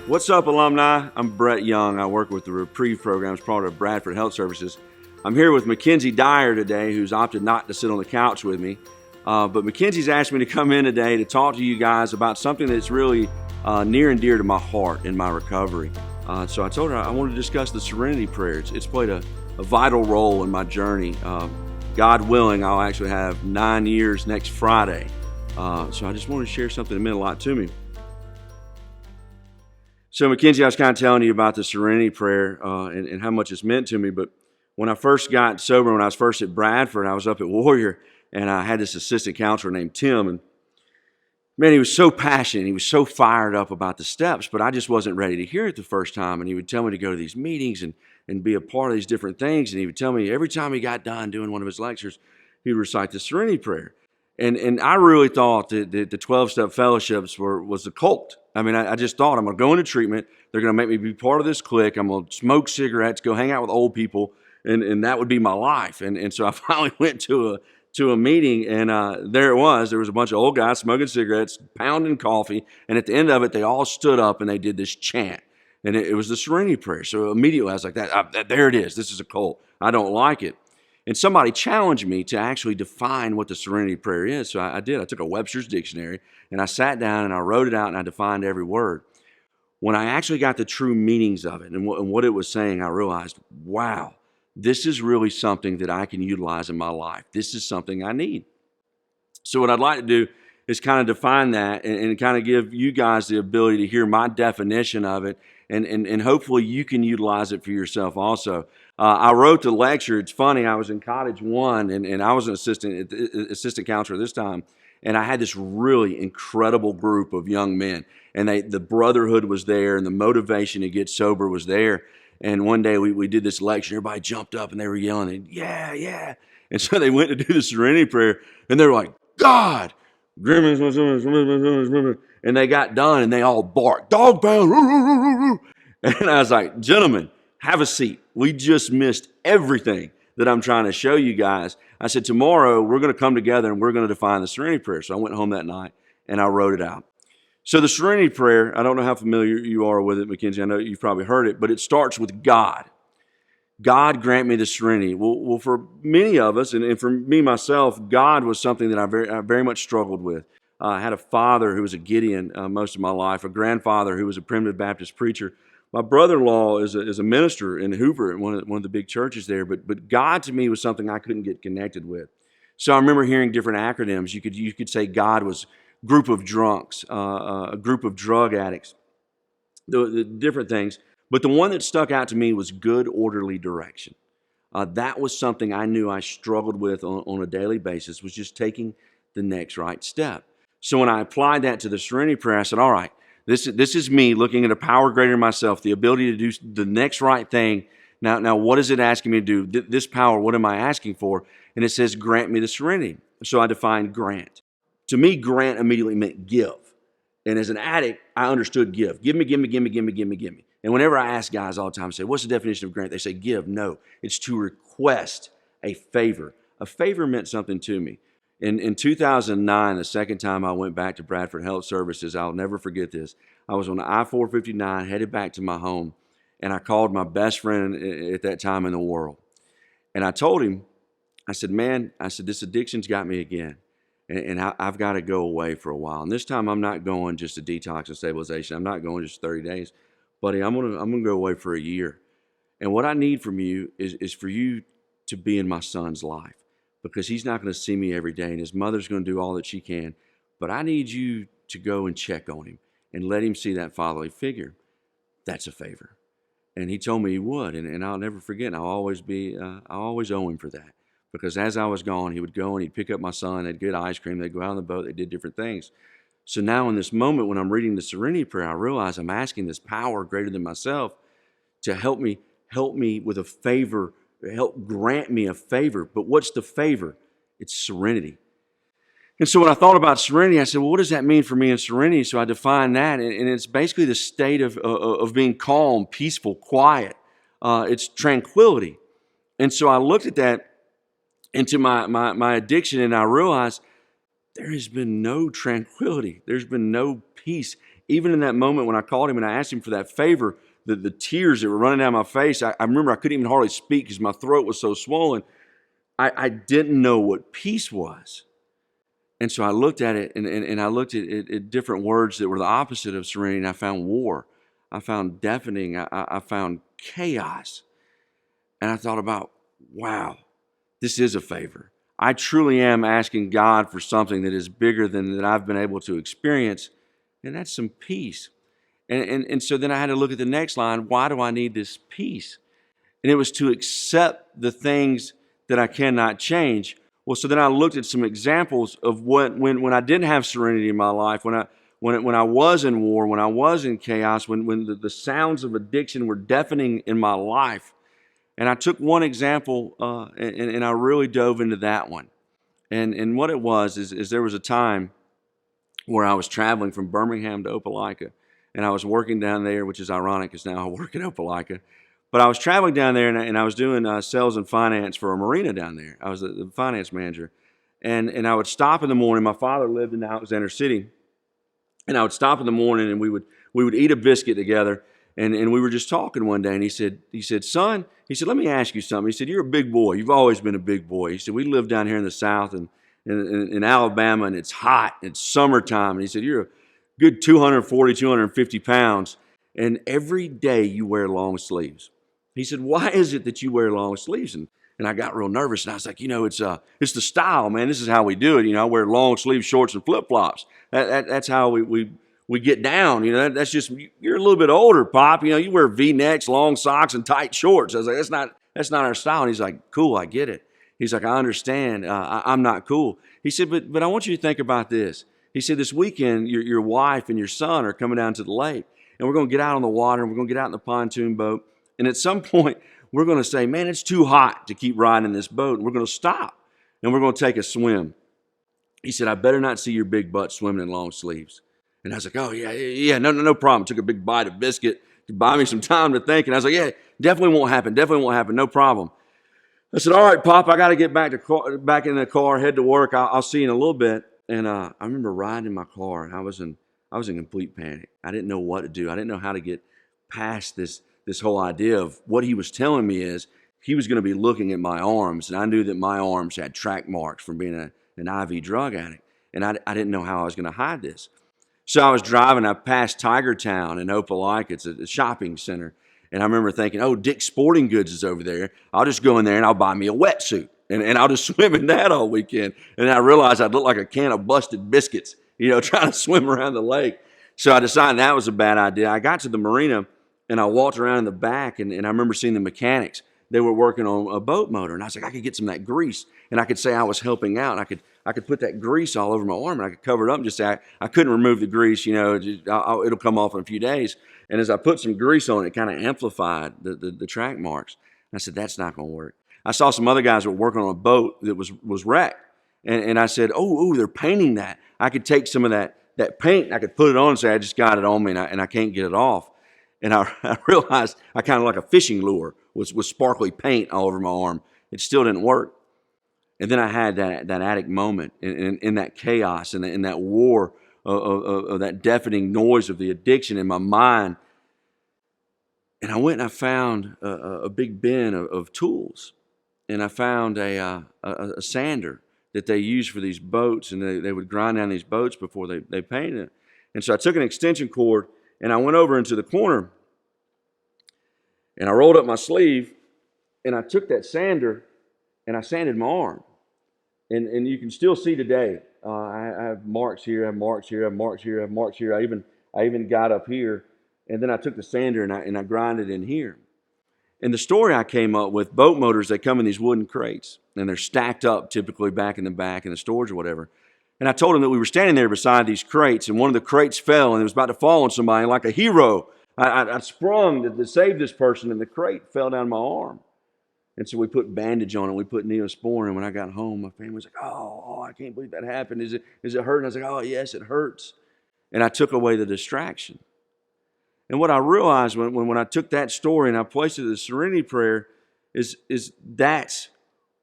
What's up, alumni? I'm Brett Young. I work with the Reprieve program as part of Bradford Health Services. I'm here with Mackenzie Dyer today, who's opted not to sit on the couch with me. But Mackenzie's asked me to come in today to talk to you guys about something that's really near and dear to my heart in my recovery. So I told her I wanted to discuss the Serenity Prayer. It's played a vital role in my journey. God willing, I'll actually have 9 years next Friday. So I just wanted to share something that meant a lot to me. So Mackenzie, I was kind of telling you about the Serenity Prayer and how much it's meant to me. But when I first got sober, when I was first at Bradford, I was up at Warrior, and I had this assistant counselor named Tim. And man, he was so passionate. He was so fired up about the steps, but I just wasn't ready to hear it the first time. And he would tell me to go to these meetings and be a part of these different things. And he would tell me every time he got done doing one of his lectures, he'd recite the Serenity Prayer. And I really thought that the 12-step fellowships was a cult. I mean, I just thought I'm going to go into treatment. They're going to make me be part of this clique. I'm going to smoke cigarettes, go hang out with old people, and that would be my life. And so I finally went to a meeting, and there it was. There was a bunch of old guys smoking cigarettes, pounding coffee, and at the end of it, they all stood up and they did this chant. And it was the Serenity Prayer. So immediately I was like, there it is. This is a cult. I don't like it. And somebody challenged me to actually define what the Serenity Prayer is. So I did. I took a Webster's dictionary and I sat down and I wrote it out and I defined every word. When I actually got the true meanings of it and what it was saying, I realized, wow, this is really something that I can utilize in my life. This is something I need. So what I'd like to do is kind of define that and kind of give you guys the ability to hear my definition of it, and hopefully you can utilize it for yourself also. I wrote the lecture. It's funny, I was in Cottage 1, and I was an assistant counselor this time, and I had this really incredible group of young men, and the brotherhood was there, and the motivation to get sober was there. And one day we did this lecture, everybody jumped up, and they were yelling, and, yeah, yeah. And so they went to do the Serenity Prayer, and they were like, God, and they got done and they all barked, dog pound. And I was like, gentlemen, have a seat. We just missed everything that I'm trying to show you guys. I said, tomorrow we're going to come together and we're going to define the Serenity Prayer. So I went home that night and I wrote it out. So the Serenity Prayer, I don't know how familiar you are with it, Mackenzie. I know you've probably heard it, but it starts with God. God grant me the serenity. Well, for many of us, and for me myself, God was something that I very much struggled with. I had a father who was a Gideon most of my life, a grandfather who was a primitive Baptist preacher. My brother-in-law is a minister in Hoover, at one of the big churches there. But God to me was something I couldn't get connected with. So I remember hearing different acronyms. You could say God was a group of drunks, a group of drug addicts, the different things. But the one that stuck out to me was good, orderly direction. That was something I knew I struggled with on a daily basis, was just taking the next right step. So when I applied that to the Serenity Prayer, I said, all right, this is me looking at a power greater than myself, the ability to do the next right thing. Now what is it asking me to do? This power, what am I asking for? And it says, grant me the serenity. So I defined grant. To me, grant immediately meant give. And as an addict, I understood give. Give me, give me, give me, give me, give me, give me. And whenever I ask guys all the time, I say, what's the definition of grant? They say, give. No, it's to request a favor. A favor meant something to me. In 2009, the second time I went back to Bradford Health Services, I'll never forget this. I was on I-459 headed back to my home, and I called my best friend at that time in the world. And I told him, I said, man, this addiction's got me again. And I've got to go away for a while. And this time I'm not going just to detox and stabilization. I'm not going just 30 days. Buddy, I'm gonna go away for a year. And what I need from you is for you to be in my son's life, because he's not going to see me every day and his mother's going to do all that she can. But I need you to go and check on him and let him see that fatherly figure. That's a favor. And he told me he would, and I'll never forget. And I'll always owe him for that. Because as I was gone, he would go and he'd pick up my son, they'd get ice cream, they'd go out on the boat, they did different things. So now in this moment when I'm reading the Serenity Prayer, I realize I'm asking this power greater than myself to help me with a favor, help grant me a favor. But what's the favor? It's serenity. And so when I thought about serenity, I said, well, what does that mean for me in serenity? So I defined that, and it's basically the state of being calm, peaceful, quiet. It's tranquility. And so I looked at that into my addiction, and I realized there has been no tranquility. There's been no peace even in that moment when I called him and I asked him for that favor, the tears that were running down my face, I remember I couldn't even hardly speak because my throat was so swollen. I didn't know what peace was. And so I looked at it, and I looked at different words that were the opposite of serenity, and I found war. I found deafening. I found chaos. And I thought about, wow, this is a favor. I truly am asking God for something that is bigger than that I've been able to experience, and that's some peace. And so then I had to look at the next line. Why do I need this peace? And it was to accept the things that I cannot change. Well, so then I looked at some examples of when I didn't have serenity in my life, when I was in war, when I was in chaos, when the sounds of addiction were deafening in my life. And I took one example and I really dove into that one. And what it was is there was a time where I was traveling from Birmingham to Opelika, and I was working down there, which is ironic because now I work in Opelika. But I was traveling down there, and I was doing sales and finance for a marina down there. I was the finance manager. And I would stop in the morning. My father lived in Alexander City. And I would stop in the morning, and we would eat a biscuit together. And we were just talking one day, and he said, son, he said, let me ask you something. He said, you're a big boy. You've always been a big boy. He said, we live down here in the South and in Alabama, and it's hot. It's summertime. And he said, you're a good 240, 250 pounds, and every day you wear long sleeves. He said, why is it that you wear long sleeves? And I got real nervous, and I was like, it's the style, man. This is how we do it. I wear long sleeve shorts and flip-flops. That's how we get down. That's just, you're a little bit older, Pop. You wear V-necks, long socks, and tight shorts. I was like, that's not our style. And he's like, cool, I get it. He's like, I understand. I'm not cool. He said, but I want you to think about this. He said, this weekend, your wife and your son are coming down to the lake, and we're going to get out on the water, and we're going to get out in the pontoon boat. And at some point, we're going to say, man, it's too hot to keep riding in this boat. And we're going to stop, and we're going to take a swim. He said, I better not see your big butt swimming in long sleeves. And I was like, oh, yeah, no problem. Took a big bite of biscuit to buy me some time to think. And I was like, yeah, definitely won't happen, no problem. I said, all right, Pop, I got to get back in the car, head to work. I'll see you in a little bit. And I remember riding in my car, and I was in complete panic. I didn't know what to do. I didn't know how to get past this whole idea of what he was telling me is he was going to be looking at my arms, and I knew that my arms had track marks from being an IV drug addict, and I didn't know how I was going to hide this. So I was driving. I passed Tiger Town in Opelika. It's a shopping center, and I remember thinking, oh, Dick's Sporting Goods is over there. I'll just go in there and I'll buy me a wetsuit, and I'll just swim in that all weekend. And I realized I'd look like a can of busted biscuits, trying to swim around the lake. So I decided that was a bad idea. I got to the marina, and I walked around in the back, and I remember seeing the mechanics. They were working on a boat motor, and I was like, I could get some of that grease, and I could say I was helping out, and I could put that grease all over my arm, and I could cover it up and just say I couldn't remove the grease, it'll come off in a few days. And as I put some grease on it, it kind of amplified the track marks. And I said, that's not going to work. I saw some other guys that were working on a boat that was wrecked, and I said, oh, they're painting that. I could take some of that paint, and I could put it on and say I just got it on me, and I can't get it off. And I realized I kind of like a fishing lure with sparkly paint all over my arm. It still didn't work. And then I had that addict moment in that chaos and in that war of that deafening noise of the addiction in my mind. And I went and I found a big bin of tools. And I found a sander that they use for these boats. And they would grind down these boats before they painted it. And so I took an extension cord, and I went over into the corner, and I rolled up my sleeve, and I took that sander, and I sanded my arm. And you can still see today, I have marks here, I have marks here, I have marks here, I have marks here. I even got up here, and then I took the sander, and I grinded in here. And the story I came up with, boat motors, they come in these wooden crates, and they're stacked up typically back in the storage or whatever. And I told him that we were standing there beside these crates, and one of the crates fell, and it was about to fall on somebody. And like a hero, I sprung to save this person, and the crate fell down my arm. And so we put bandage on it. We put Neosporin. And when I got home, my family was like, oh, I can't believe that happened. Is it hurting? I was like, oh, yes, it hurts. And I took away the distraction. And what I realized when I took that story and I placed it in the Serenity Prayer is that's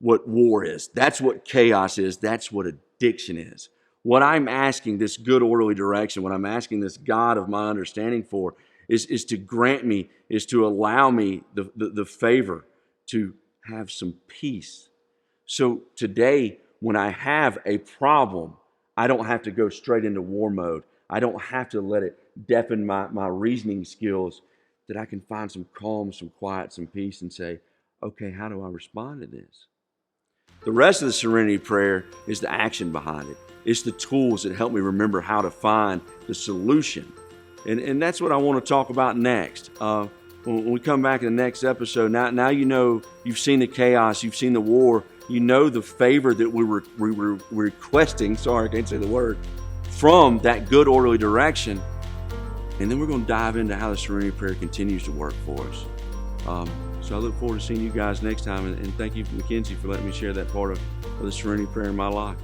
what war is. That's what chaos is. That's what addiction is. What I'm asking this good orderly direction, what I'm asking this God of my understanding for, is to grant me, is to allow me the favor to have some peace. So today, when I have a problem, I don't have to go straight into war mode. I don't have to let it deafen my reasoning skills, that I can find some calm, some quiet, some peace, and say, okay, how do I respond to this? The rest of the Serenity Prayer is the action behind it. It's the tools that help me remember how to find the solution. And that's what I want to talk about next. When we come back in the next episode, now you know, you've seen the chaos, you've seen the war, you know the favor that we were requesting, sorry, I can't say the word, from that good orderly direction. And then we're going to dive into how the Serenity Prayer continues to work for us. So I look forward to seeing you guys next time. And thank you, Mackenzie, for letting me share that part of the Serenity Prayer in my life.